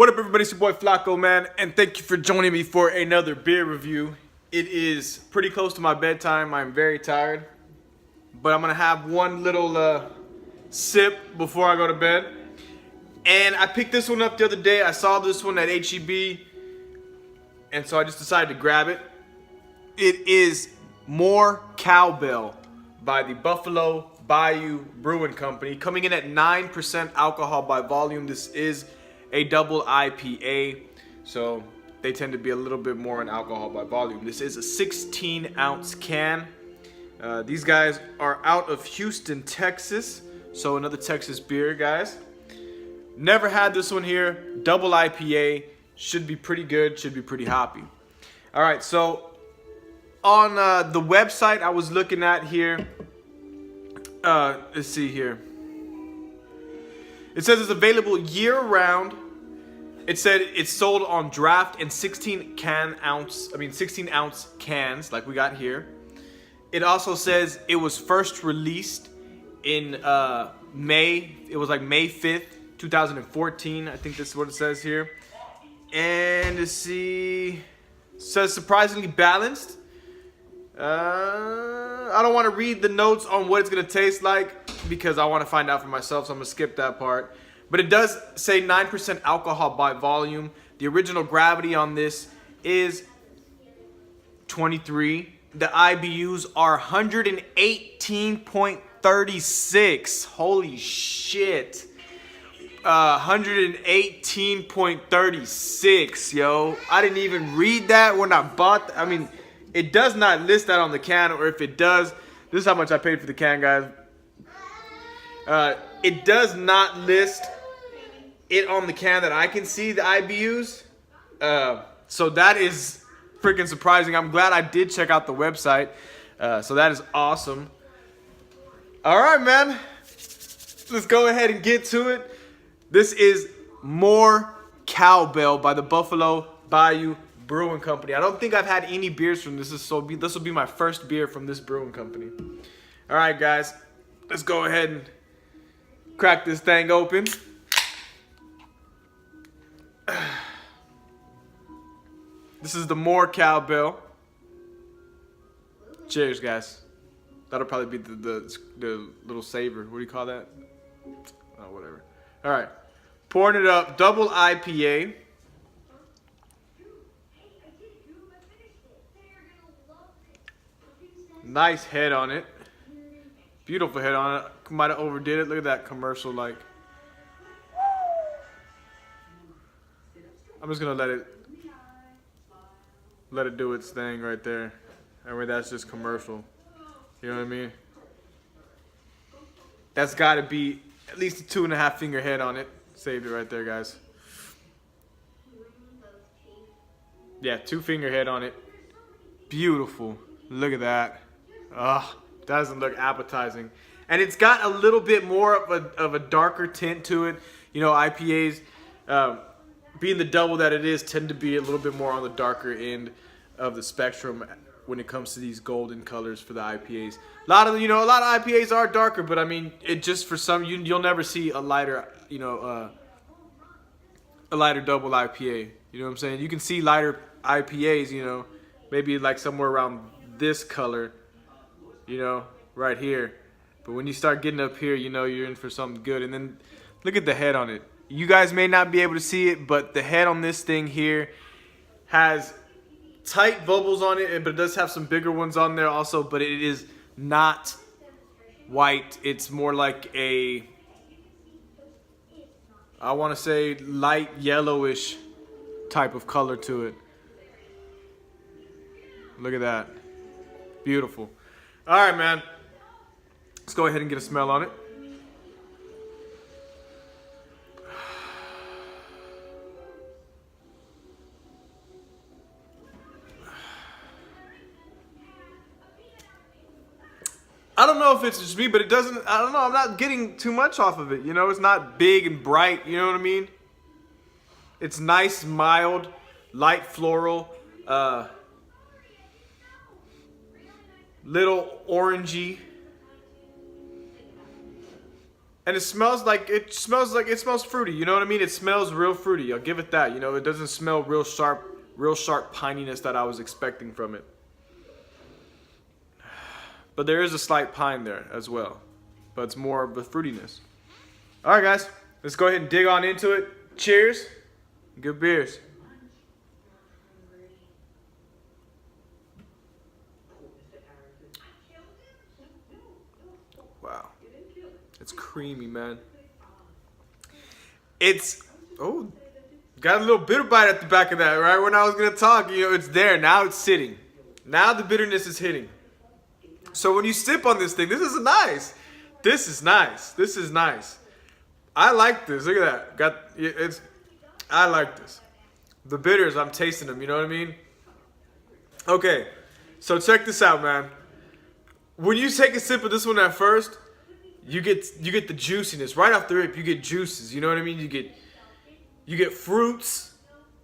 What up, everybody? It's your boy Flaco, man, and thank you for joining me for another beer review. It is pretty close to my bedtime. I'm very tired, but I'm gonna have one little sip before I go to bed. And I picked this one up the other day. I saw this one at HEB, and so I just decided to grab it. It is more Cowbell by the Buffalo Bayou Brewing Company, coming in at 9% alcohol by volume. This is a double IPA, so they tend to be a little bit more in alcohol by volume. This is a 16-ounce can. These guys are out of Houston, Texas, so another Texas beer, guys. Never had this one here. Double IPA, should be pretty good, should be pretty hoppy. All right, so on the website I was looking at here, let's see here. It says it's available year-round. It said it's sold on draft and 16-ounce cans like we got here. It also says it was first released in May. It was like May 5th, 2014. I think this is what it says here. And let's see. It says surprisingly balanced. I don't want to read the notes on what it's going to taste like because I want to find out for myself, so I'm going to skip that part. But it does say 9% alcohol by volume. The original gravity on this is 23. The IBUs are 118.36. Holy shit. 118.36, yo. I didn't even read that when I bought. I mean, it does not list that on the can, or if it does, this is how much I paid for the can, guys. It does not list it on the can that I can see, the IBUs. So that is freaking surprising. I'm glad I did check out the website. So that is awesome. All right, man. Let's go ahead and get to it. This is more Cowbell by the Buffalo Bayou Brewing Company. I don't think I've had any beers from this. This will be my first beer from this brewing company. All right, guys. Let's go ahead and crack this thing open. This is the more Cowbell. Cheers, guys. That'll probably be the little savor. What do you call that? Oh, whatever. All right. Pouring it up. Double IPA. Nice head on it. Beautiful head on it. Might have overdid it. Look at that commercial, like. I'm just gonna let it do its thing right there. I mean, that's just commercial. You know what I mean? That's got to be at least a 2.5 finger head on it. Saved it right there, guys. Yeah, 2 finger head on it. Beautiful. Look at that. Ugh, doesn't look appetizing. And it's got a little bit more of a darker tint to it. You know, IPAs, being the double that it is, tend to be a little bit more on the darker end of the spectrum when it comes to these golden colors for the IPAs. A lot of IPAs are darker, but I mean, it just for some you'll never see a lighter, a lighter double IPA. You know what I'm saying? You can see lighter IPAs, maybe like somewhere around this color, right here. But when you start getting up here, you're in for something good. And then look at the head on it. You guys may not be able to see it, but the head on this thing here has tight bubbles on it, but it does have some bigger ones on there also, but it is not white. It's more like I want to say light yellowish type of color to it. Look at that. Beautiful. All right, man. Let's go ahead and get a smell on it. I don't know if it's just me, but it doesn't, I don't know, I'm not getting too much off of it. It's not big and bright, you know what I mean? It's nice, mild, light floral, little orangey. And it smells it smells fruity. You know what I mean? It smells real fruity. I'll give it that. You know, it doesn't smell real sharp pininess that I was expecting from it. But there is a slight pine there as well. But it's more of the fruitiness. All right, guys. Let's go ahead and dig on into it. Cheers. Good beers. Wow. It's creamy, man. It's, oh, got a little bitter bite at the back of that, right? When I was going to talk, you know, it's there. Now it's sitting. Now the bitterness is hitting. So when you sip on this thing, this is nice. This is nice. This is nice. I like this. Look at that. I like this. The bitters, I'm tasting them. You know what I mean? Okay. So check this out, man. When you take a sip of this one at first, you get the juiciness right off the rip. You get juices. You know what I mean? You get fruits.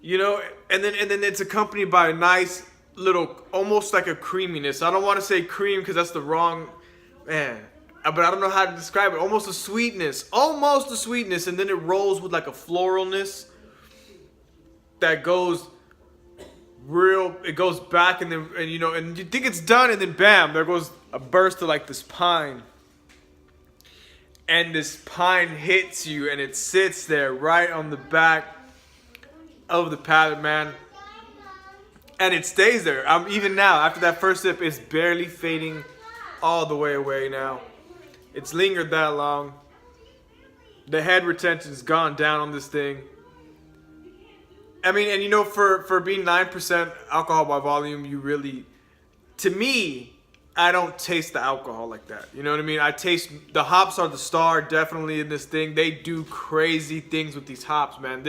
You know, and then it's accompanied by a nice little, almost like a creaminess. I don't want to say cream because that's the wrong, man. But I don't know how to describe it. Almost a sweetness. Almost a sweetness. And then it rolls with like a floralness that goes real, it goes back and then, and you know, and you think it's done and then bam, there goes a burst of like this pine. And this pine hits you and it sits there right on the back of the palate, man. And it stays there. Even now, after that first sip, it's barely fading all the way away now. It's lingered that long. The head retention's gone down on this thing. I mean, and you know, for being 9% alcohol by volume, you really, to me, I don't taste the alcohol like that. You know what I mean? I taste, the hops are the star definitely in this thing. They do crazy things with these hops, man.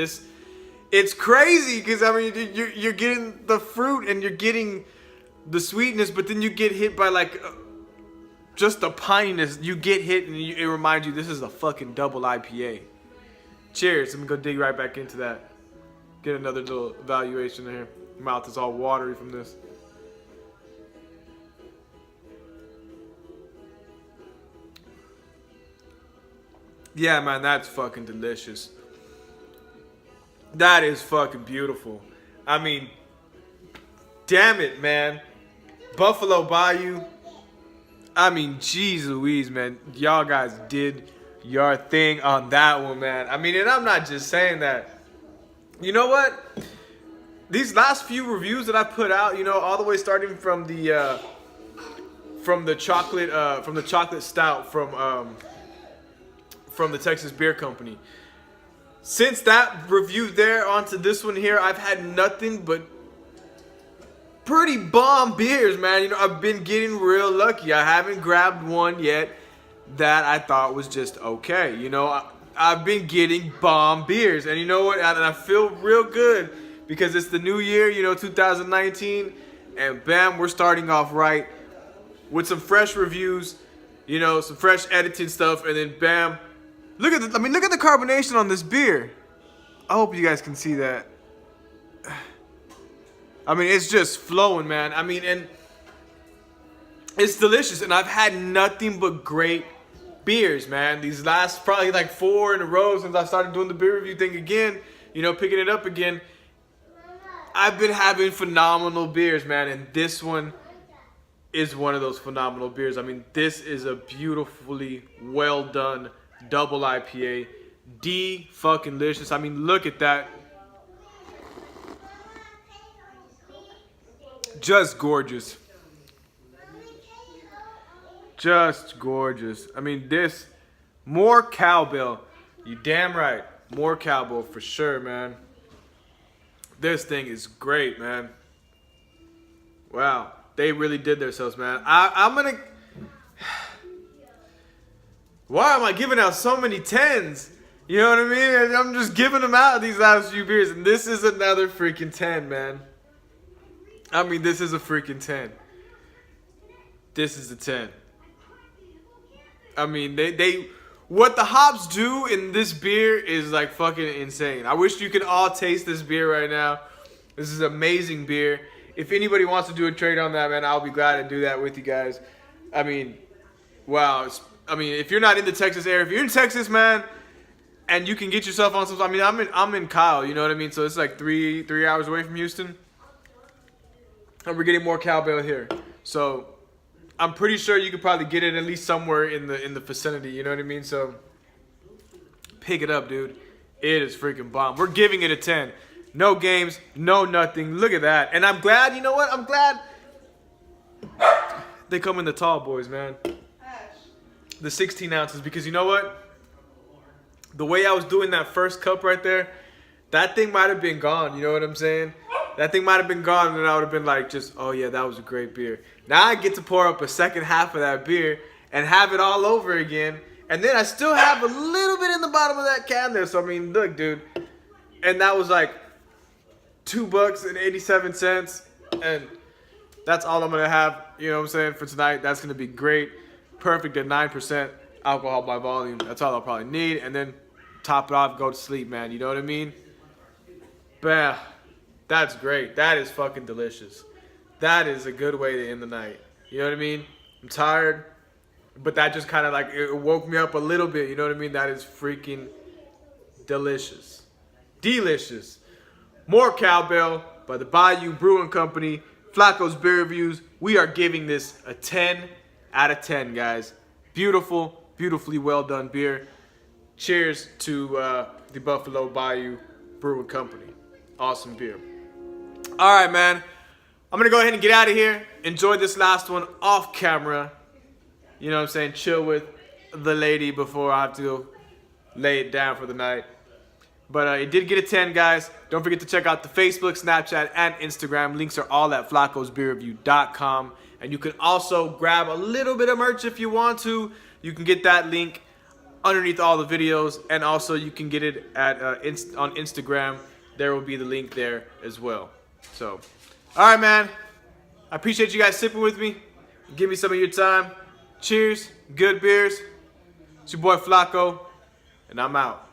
It's crazy because, I mean, you're getting the fruit and you're getting the sweetness, but then you get hit by like just the pininess. You get hit and it reminds you this is a fucking double IPA. Cheers. Let me go dig right back into that. Get another little evaluation here. Mouth is all watery from this. Yeah, man, that's fucking delicious. That is fucking beautiful. I mean, damn it, man. Buffalo Bayou. I mean, jeez Louise, man. Y'all guys did your thing on that one, man. I mean, and I'm not just saying that. You know what? These last few reviews that I put out, you know, all the way starting from the chocolate stout from the Texas Beer Company. Since that review there onto this one here, I've had nothing but pretty bomb beers, man. You know, I've been getting real lucky. I haven't grabbed one yet that I thought was just okay. You know, I've been getting bomb beers. And you know what? And I feel real good because it's the new year, you know, 2019. And bam, we're starting off right with some fresh reviews, you know, some fresh editing stuff. And then bam. Look at the carbonation on this beer. I hope you guys can see that. I mean, it's just flowing, man. I mean, and it's delicious. And I've had nothing but great beers, man. These last probably like 4 in a row since I started doing the beer review thing again. You know, picking it up again. I've been having phenomenal beers, man. And this one is one of those phenomenal beers. I mean, this is a beautifully well done double IPA. Fucking delicious. I mean, look at that. Just gorgeous. Just gorgeous. I mean, this, more Cowbell. You damn right. More Cowbell for sure, man. This thing is great, man. Wow. They really did themselves, man. I'm gonna... Why am I giving out so many 10s? You know what I mean? I'm just giving them out these last few beers. And this is another freaking 10, man. I mean, this is a freaking 10. This is a 10. I mean, they what the hops do in this beer is like fucking insane. I wish you could all taste this beer right now. This is amazing beer. If anybody wants to do a trade on that, man, I'll be glad to do that with you guys. I mean, wow. I mean, if you're not in the Texas area, if you're in Texas, man, and you can get yourself on some. I mean, I'm in Kyle, you know what I mean? So it's like three hours away from Houston, and we're getting more Cowbell here. So I'm pretty sure you could probably get it at least somewhere in the vicinity, you know what I mean? So pick it up, dude. It is freaking bomb. We're giving it a 10. No games, no nothing. Look at that. And I'm glad, you know what? I'm glad they come in the tall boys, man. The 16 ounces, because you know what? The way I was doing that first cup right there, that thing might have been gone, you know what I'm saying? That thing might have been gone, and I would have been like, just, oh yeah, that was a great beer. Now I get to pour up a second half of that beer and have it all over again, and then I still have a little bit in the bottom of that can there. So I mean, look, dude, and that was like $2.87, and that's all I'm gonna have, you know what I'm saying, for tonight. That's gonna be great, perfect at 9% alcohol by volume. That's all I'll probably need, and then top it off, go to sleep, man. You know what I mean? Bah, that's great. That is fucking delicious. That is a good way to end the night. You know what I mean? I'm tired, but that just kind of like, it woke me up a little bit. You know what I mean? That is freaking delicious. Delicious. More Cowbell by the Bayou Brewing Company. Flacos Beer Reviews. We are giving this a 10 out of 10, guys. Beautiful, beautifully well done beer. Cheers to the Buffalo Bayou Brewing Company. Awesome beer. All right, man. I'm going to go ahead and get out of here. Enjoy this last one off camera. You know what I'm saying? Chill with the lady before I have to go lay it down for the night. But it did get a 10, guys. Don't forget to check out the Facebook, Snapchat, and Instagram. Links are all at flacosbeerreview.com. And you can also grab a little bit of merch if you want to. You can get that link underneath all the videos. And also you can get it at on Instagram. There will be the link there as well. So, all right, man. I appreciate you guys sipping with me. Give me some of your time. Cheers. Good beers. It's your boy Flaco. And I'm out.